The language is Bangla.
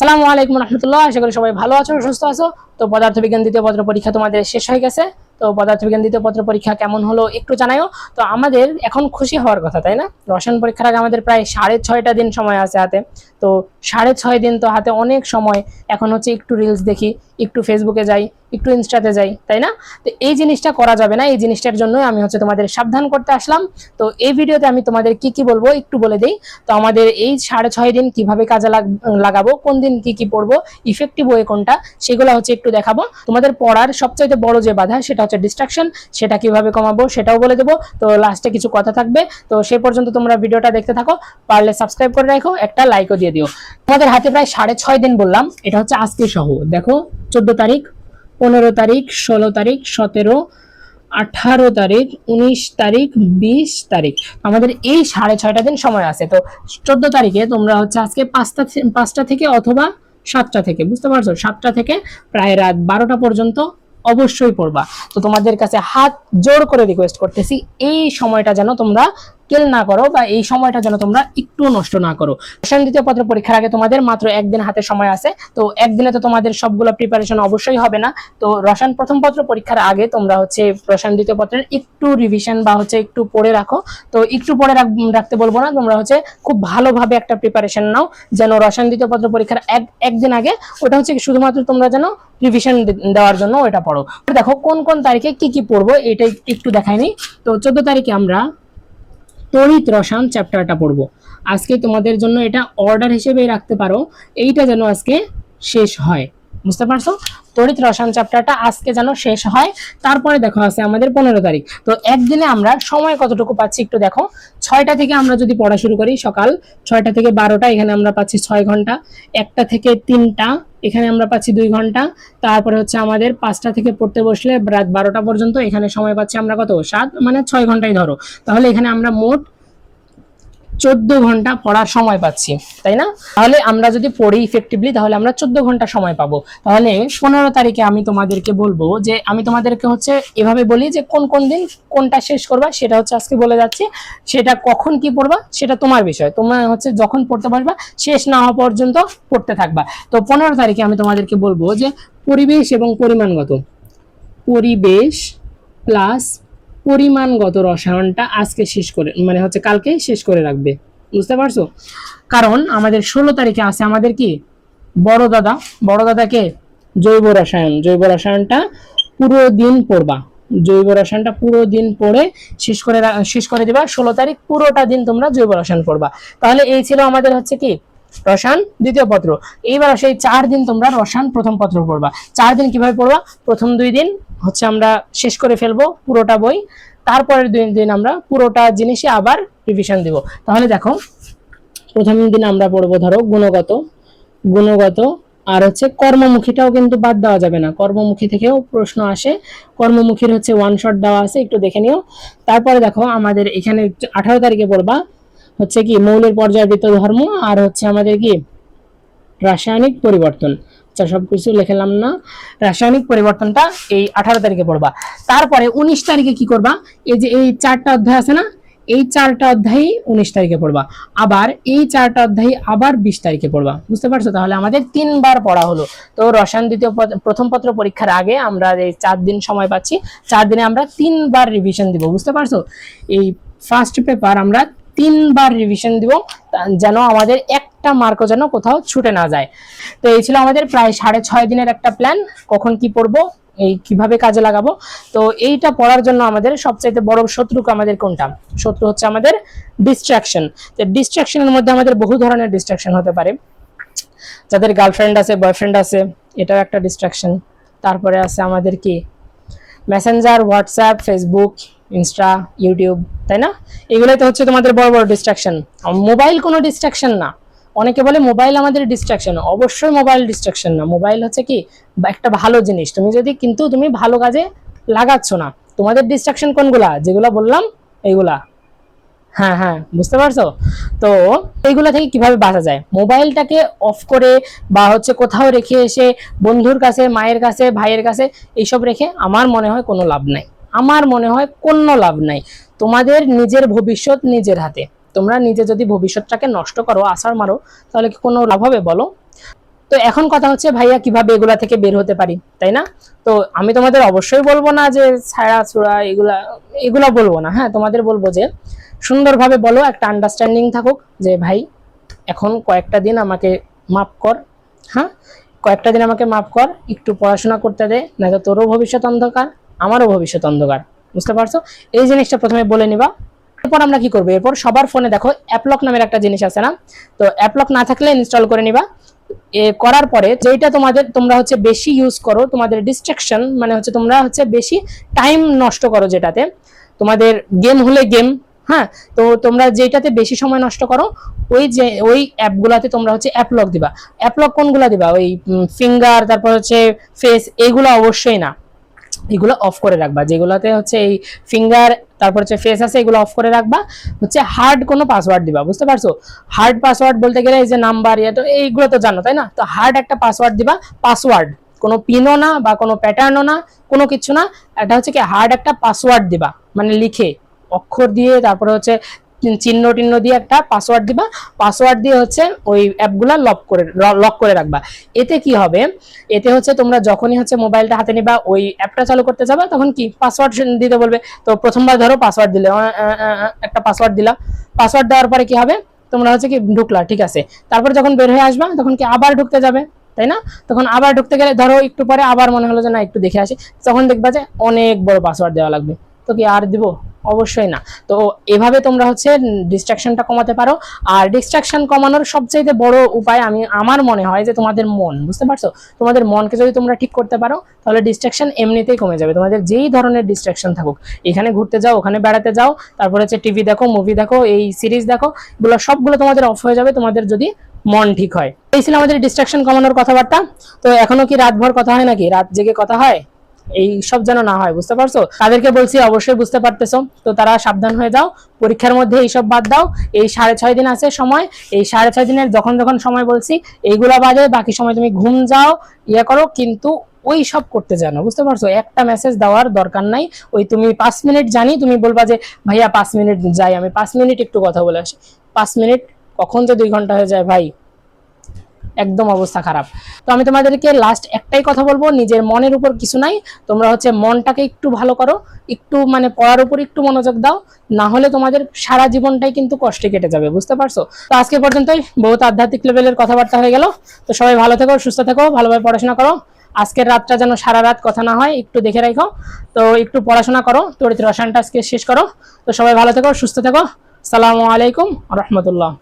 আসসালামু আলাইকুম রহমতুল্লাহ। আশা করি সবাই ভালো আছো, সুস্থ আছো। তো পদার্থবিজ্ঞান দ্বিতীয় পত্র পরীক্ষা তোমাদের শেষ হয়ে গেছে। তো পদার্থবিজ্ঞান দ্বিতীয় পত্র পরীক্ষা কেমন হলো একটু জানাও। তো আমাদের এখন খুশি হওয়ার কথা, তাই না? রসায়ন পরীক্ষার আগে আমাদের প্রায় 6.5 দিন সময় আছে হাতে। তো 6.5 দিন তো হাতে অনেক সময়। এখন হচ্ছে একটু রিলস দেখি, একটু ফেসবুকে যাই, একটু ইনস্টাতে যাই, তাই না? তো এই জিনিসটা করা যাবে না। এই জিনিসটার জন্যই আমি হচ্ছে তোমাদের সাবধান করতে আসলাম। তো এই ভিডিওতে আমি তোমাদের কি কি বলবো একটু বলে দেই। তো আমাদের এই 6.5 দিন কিভাবে কাজে লাগাবো, কোন দিন কি কি পড়বো, ইফেক্টিভ ওয়ে কোনটা, সেগুলো হচ্ছে একটু দেখাবো। তোমাদের পড়ার সবচাইতে বড় যে বাধা সেটা হচ্ছে ডিস্ট্রাকশন, সেটা কিভাবে কমাবো সেটাও বলে দেবো। তো লাস্টে কিছু কথা থাকবে, তো সে পর্যন্ত তোমরা ভিডিওটা দেখতে থাকো। পারলে সাবস্ক্রাইব করে রাখো, একটা লাইকও দিয়ে দিও। তোমাদের হাতে প্রায় 6.5 দিন বললাম, এটা হচ্ছে আজকে সহ। দেখো 14 তারিখ, 15 তারিখ, 16 তারিখ, 17, 18 তারিখ, 19 তারিখ, 20 তারিখ, আমাদের এই 6.5 দিন সময় আছে। তো 14 তারিখে তোমরা হচ্ছে আজকে 5টা থেকে অথবা 7টা থেকে, বুঝতে পারছো, 7টা থেকে প্রায় রাত 12টা পর্যন্ত অবশ্যই পড়বা। তো তোমাদের কাছে হাত জোর করে রিকোয়েস্ট করতেছি, এই সময়টা যেন তোমরা কেল না করো, বা এই সময়টা যেন তোমরা একটু নষ্ট না করো। রসায়ন দ্বিতীয় পত্র পরীক্ষার আগে তোমাদের মাত্র একদিন হাতে সময় আছে। তো একদিনে তো তোমাদের সবগুলো প্রিপারেশন অবশ্যই হবে না। তো রসায়ন প্রথম পত্র পরীক্ষার আগে তোমরা হচ্ছে রসায়ন দ্বিতীয় পত্রের একটু রিভিশন বা হচ্ছে একটু পড়ে রাখো। তো একটু পড়ে রাখতে বলবো না, তোমরা হচ্ছে খুব ভালোভাবে একটা প্রিপারেশন নাও, যেন রসায়ন দ্বিতীয় পত্র পরীক্ষার একদিন আগে ওটা হচ্ছে শুধুমাত্র তোমরা যেন রিভিশন দেওয়ার জন্য ওটা পড়ো। দেখো কোন কোন তারিখে কি কি পড়বো এটা একটু দেখাইনি। তো 14 তারিখে আমরা তড়িৎ রসায়ন চ্যাপ্টারটা পড়বো। আজকে তোমাদের জন্য এটা অর্ডার হিসেবেই রাখতে পারো, এইটা যেন আজকে শেষ হয়, বুঝতে পারছো? তড়িৎ রসায়ন চ্যাপ্টারটা আজকে যেন শেষ হয়। তারপরে দেখো আছে আমাদের 15 তারিখ। তো একদিনে আমরা সময় কতটুকু পাচ্ছি একটু দেখো। 6টা থেকে আমরা যদি পড়া শুরু করি, সকাল 6টা থেকে 12টা, এখানে আমরা পাচ্ছি 6 ঘন্টা। 1টা থেকে 3টা, এখানে আমরা পাচ্ছি 2 ঘন্টা। তারপরে হচ্ছে আমাদের 5টা থেকে পড়তে বসলে রাত 12টা পর্যন্ত, এখানে সময় পাচ্ছি আমরা কত, 7, মানে 6 ঘন্টাই ধরো। তাহলে এখানে আমরা মোট 14 ঘন্টা পড়ার সময় পাচ্ছি, তাই না? তাহলে আমরা যদি পড়ি ইফেক্টিভলি তাহলে আমরা 14 ঘন্টা সময় পাবো। তাহলে 15 তারিখে আমি তোমাদেরকে বলবো যে, আমি তোমাদেরকে হচ্ছে এভাবে বলি যে কোন কোন দিন কোনটা শেষ করবা, সেটা হচ্ছে আজকে বলে যাচ্ছি। সেটা কখন কি পড়বা সেটা তোমার বিষয়, তোমরা হচ্ছে যখন পড়তে পারবা শেষ না হওয়া পর্যন্ত পড়তে থাকবা। তো 15 তারিখে আমি তোমাদেরকে বলবো যে পরিবেশ এবং পরিমাণগত, পরিবেশ প্লাস পরিমাণগত রসায়নটা আজকে শেষ করে, মানে হচ্ছে কালকে শেষ করে রাখবে, বুঝতে পারছো? কারণ আমাদের 16 তারিখে আছে আমাদের কি বড় দাদা, বড় দাদাকে জৈব রসায়ন, জৈব রসায়নটা পুরো দিন পড়বা। জৈব রসায়নটা পুরো দিন পড়ে শেষ করে দিবা। 16 তারিখ পুরোটা দিন তোমরা জৈব রসায়ন পড়বা। তাহলে এই ছিল আমাদের হচ্ছে কি রসায়ন দ্বিতীয় পত্র। এইবার সেই 4 দিন তোমরা রসায়ন প্রথম পত্র পড়বা। 4 দিন কিভাবে পড়বা? প্রথম 2 দিন হচ্ছে আমরা শেষ করে ফেলবো পুরোটা বই, তারপরের 2 দিন আমরা পুরোটা জিনিসই আবার রিভিশন দিব। তাহলে দেখো প্রথম দিন আমরা পড়বো ধরো গুণগত, গুণগত আর হচ্ছে কর্মমুখীটাও কিন্তু বাদ দেওয়া যাবে না, কর্মমুখী থেকেও প্রশ্ন আসে। কর্মমুখীর হচ্ছে ওয়ান শট দেওয়া আছে, একটু দেখে নিও। তারপরে দেখো আমাদের এখানে 18 তারিখে পড়বা হচ্ছে কি মৌলের পর্যায়বৃত্ত ধর্ম, আর হচ্ছে আমাদের কি রাসায়নিক পরিবর্তন। আচ্ছা সবকিছু লিখলাম না, রাসায়নিক পরিবর্তনটা এই 18 তারিখে পড়বা। তারপরে 19 তারিখে কি করবা? এই যে এই 4টা অধ্যায় আছে না, এই 4টা অধ্যায় 19 তারিখে পড়বা। আবার এই 4টা অধ্যায় আবার 20 তারিখে পড়বা, বুঝতে পারছো? তাহলে আমাদের 3বার পড়া হলো। তো রসায়ন দ্বিতীয় প্রথম পত্র পরীক্ষার আগে আমরা এই 4 দিন সময় পাচ্ছি, 4 দিনে আমরা 3বার রিভিশন দিব, বুঝতে পারছো? এই ফার্স্ট পেপার আমরা 3বার রিভিশন দিব, যেন আমাদের একটা মার্কও যেন কোথাও ছুটে না যায়। তো এই ছিল আমাদের প্রায় 6.5 দিনের একটা প্ল্যান, কখন কি পড়বো, এই কিভাবে কাজে লাগাবো। তো এইটা পড়ার জন্য আমাদের সবচাইতে বড় শত্রু আমাদের কোনটা? শত্রু হচ্ছে আমাদের ডিস্ট্রাকশন। তো ডিস্ট্রাকশনের মধ্যে আমাদের বহু ধরনের ডিস্ট্রাকশন হতে পারে। যাদের গার্লফ্রেন্ড আছে, বয়ফ্রেন্ড আছে, এটাও একটা ডিস্ট্রাকশন। তারপরে আছে আমাদের কি Messenger, WhatsApp, Facebook, Insta, YouTube, তাই না? এগুলোই তো হচ্ছে তোমাদের বড় বড় ডিস্ট্রাকশন। মোবাইল কোনো ডিস্ট্রাকশন না। অনেকে বলে মোবাইল আমাদের ডিস্ট্রাকশন, অবশ্যই মোবাইল ডিস্ট্রাকশন না। মোবাইল হচ্ছে কি একটা ভালো জিনিস, তুমি যদি কিন্তু তুমি ভালো কাজে লাগাচ্ছ না। তোমাদের ডিস্ট্রাকশন কোনগুলা? যেগুলা বললাম এইগুলা। হ্যাঁ হ্যাঁ, বুঝতে পারছো? তো এইগুলা থেকে কিভাবে বাঁচা যায়? মোবাইলটাকে অফ করে বা হচ্ছে কোথাও রেখে এসে বন্ধুর কাছে, মায়ের কাছে, ভাইয়ের কাছে এইসব রেখে আমার মনে হয় কোনো লাভ নাই। আমার মনে হয় কোনো লাভ নাই। তোমাদের নিজের ভবিষ্যৎ নিজের হাতে। তোমরা নিজে যদি ভবিষ্যৎটাকে নষ্ট করো, আছাড় মারো, তাহলে কি কোনো লাভ হবে বলো? তো এখন কথা হচ্ছে ভাইয়া কিভাবে এগুলা থেকে বের হতে পারি, তাই না? তো আমি তোমাদের অবশ্যই বলবো না যে ছায়া ছুড়া এগুলা এগুলা বলবো না, হ্যাঁ তোমাদের বলবো যে সুন্দরভাবে বলো, একটা আন্ডারস্ট্যান্ডিং থাকুক যে ভাই এখন কয়েকটা দিন আমাকে মাফ কর, হ্যাঁ কয়েকটা দিন আমাকে মাফ কর, একটু পড়াশোনা করতে দে, নয়তো তোরও ভবিষ্যৎ অন্ধকার আমারও ভবিষ্যৎ অন্ধকার, বুঝতে পারছো? এই জিনিসটা প্রথমে বলে নিবা। এরপর আমরা কি করবো, এরপর সবার ফোনে দেখো অ্যাপলক নামের একটা জিনিস আছে না, তো অ্যাপলক না থাকলে ইনস্টল করে নিবা। এ করার পরে যেটা তোমরা হচ্ছে বেশি ইউজ করো, তোমাদের ডিস্ট্রাকশন মানে হচ্ছে তোমরা হচ্ছে বেশি টাইম নষ্ট করো যেটাতে, তোমাদের গেম হলে গেম, হ্যাঁ তো তোমরা যেটাতে বেশি সময় নষ্ট করো ওই অ্যাপগুলাতে তোমরা হচ্ছে অ্যাপলক দিবা। অ্যাপলক কোনগুলা দিবা, ওই ফিঙ্গার, তারপর হচ্ছে ফেস, এইগুলো অবশ্যই না, এগুলো অফ করে রাখবা। যেগুলোতে হচ্ছে এই ফিঙ্গার তারপর হচ্ছে ফেস আছে এগুলো অফ করে রাখবা। হচ্ছে হার্ড কোনো পাসওয়ার্ড দিবা, বুঝতে পারছো? হার্ড পাসওয়ার্ড বলতে গেলে এই যে নাম্বার তো এইগুলো তো জানো তাই না, তো হার্ড একটা পাসওয়ার্ড দিবা। পাসওয়ার্ড কোনো পিনও না বা কোনো প্যাটার্নও না, কোনো কিছু না, এটা হচ্ছে কি হার্ড একটা পাসওয়ার্ড দিবা, মানে লিখে অক্ষর দিয়ে তারপরে হচ্ছে চিহ্ন টিহ্ন দিয়ে একটা পাসওয়ার্ড দিবা। পাসওয়ার্ড দিয়ে হচ্ছে ওই অ্যাপগুলা লক করে রাখবা। এতে কি হবে, এতে হচ্ছে তোমরা যখনই হচ্ছে মোবাইলটা হাতে নিবা, ওই অ্যাপটা চালু করতে যাবে, তখন কি পাসওয়ার্ড দিতে বলবে। তো প্রথমবার ধরো পাসওয়ার্ড দিলে, একটা পাসওয়ার্ড দিলা, পাসওয়ার্ড দেওয়ার পরে কি হবে, তোমরা হচ্ছে কি ঢুকলা, ঠিক আছে, তারপর যখন বের হয়ে আসবা তখন কি আবার ঢুকতে যাবে, তাই না? তখন আবার ঢুকতে গেলে ধরো একটু পরে আবার মনে হলো যে না একটু দেখে আসি, তখন দেখবা যে অনেক বড় পাসওয়ার্ড দেওয়া লাগবে, তো কি আর দিব? অবশ্যই না। তো এভাবে তোমরা হচ্ছে ডিস্ট্রাকশনটা কমাতে পারো। আর ডিস্ট্রাকশন কমানোর সবচেয়ে বড় উপায় আমার মনে হয় যে তোমাদের মন, বুঝতে পারছো? তোমাদের মনকে যদি তোমরা ঠিক করতে পারো তাহলে ডিস্ট্রাকশন এমনিতেই কমে যাবে। তোমাদের যেই ধরনের ডিস্ট্রাকশন থাকুক, এখানে ঘুরতে যাও, ওখানে বেড়াতে যাও, তারপরে হচ্ছে টিভি দেখো, মুভি দেখো, এই সিরিজ দেখো, এগুলো সবগুলো তোমাদের অফ হয়ে যাবে তোমাদের যদি মন ঠিক হয়। এই ছিল আমাদের ডিস্ট্রাকশন কমানোর কথাবার্তা। তো এখনো কি রাতভর কথা হয় নাকি, রাত জেগে কথা হয়? এই সব যেন না হয়, বুঝতে পারছো? তাদেরকে বলছি অবশ্যই বুঝতে পারতেছো, তো তারা সাবধান হয়ে যাও, পরীক্ষার মধ্যে এইসব বাদ দাও। এই 6.5 দিন আছে সময়, এই 6.5 দিনের যখন যখন সময় বলছি এইগুলা বাদে বাকি সময় তুমি ঘুম যাও, ইয়ে করো, কিন্তু ওই সব করতে জানো, বুঝতে পারছো? একটা মেসেজ দেওয়ার দরকার নাই। ওই তুমি 5 মিনিট জানি তুমি বলবা যে ভাইয়া 5 মিনিট যাই, আমি 5 মিনিট একটু কথা বলে আসি, 5 মিনিট কখন যে 2 ঘন্টা হয়ে যায় ভাই, একদম অবস্থা খারাপ। তো আমি তোমাদেরকে লাস্ট একটাই কথা বলবো, নিজের মনের উপর কিছু নাই, তোমরা হচ্ছে মনটাকে একটু ভালো করো, একটু মানে পড়ার উপর একটু মনোযোগ দাও, না হলে তোমাদের সারা জীবনটাই কিন্তু কষ্টে কেটে যাবে, বুঝতে পারছো? তো আজকে পর্যন্তই বহুত আধ্যাত্মিক লেভেলের কথাবার্তা হয়ে গেল। তো সবাই ভালো থেকো, সুস্থ থেকো, ভালোভাবে পড়াশোনা করো। আজকের রাতটা যেন সারা রাত কথা না হয়, একটু দেখে রাখো। তো একটু পড়াশোনা করো, তড়িৎ রসায়নটা আজকে শেষ করো। তো সবাই ভালো থেকো, সুস্থ থেকো। আসসালামু আলাইকুম রহমতুল্লাহ।